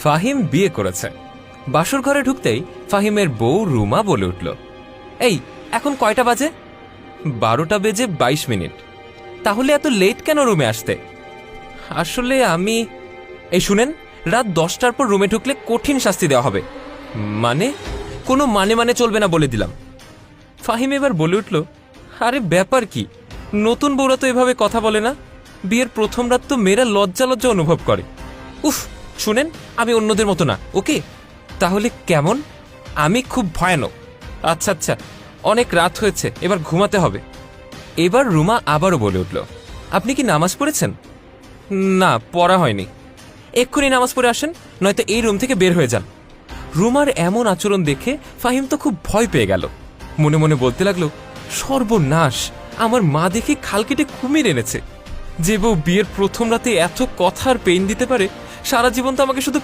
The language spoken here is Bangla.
ফাহিম বিয়ে করেছে। বাসর ঘরে ঢুকতেই ফাহিমের বউ রুমা বলে উঠল, এই এখন কয়টা বাজে? 12টা বেজে 22 মিনিট। তাহলে এত লেট কেন রুমে আসতে? আসলে আমি এই শুনেন, রাত 10টার পর রুমে ঢুকলে কঠিন শাস্তি দেওয়া হবে। মানে? কোনো মানে চলবে না বলে দিলাম। ফাহিম এবার বলে উঠল, আরে ব্যাপার কি, নতুন বউরা তো এভাবে কথা বলে না। বিয়ের প্রথম রাত তো মেয়েরা লজ্জা অনুভব করে। উফ, শুনেন, আমি অন্যদের মতো না, ওকে? তাহলে কেমন? আমি খুব ভয়ানক। আচ্ছা আচ্ছা, অনেক রাত হয়েছে, এবার ঘুমাতে হবে। এবার রুমা আবারও বলে উঠল, আপনি কি নামাজ পড়েছেন? না, পড়া হয়নি। এক্ষুনি নামাজ পড়ে আসেন, নয়তো এই রুম থেকে বের হয়ে যান। রুমার এমন আচরণ দেখে ফাহিম তো খুব ভয় পেয়ে গেল। মনে মনে বলতে লাগলো, সর্বনাশ, আমার মা দেখে খাল কেটে কুমির এনেছে। যে বউ বিয়ের প্রথম রাতে এত কথার পেইন দিতে পারে, সারা জীবন তো আমাকে শুধু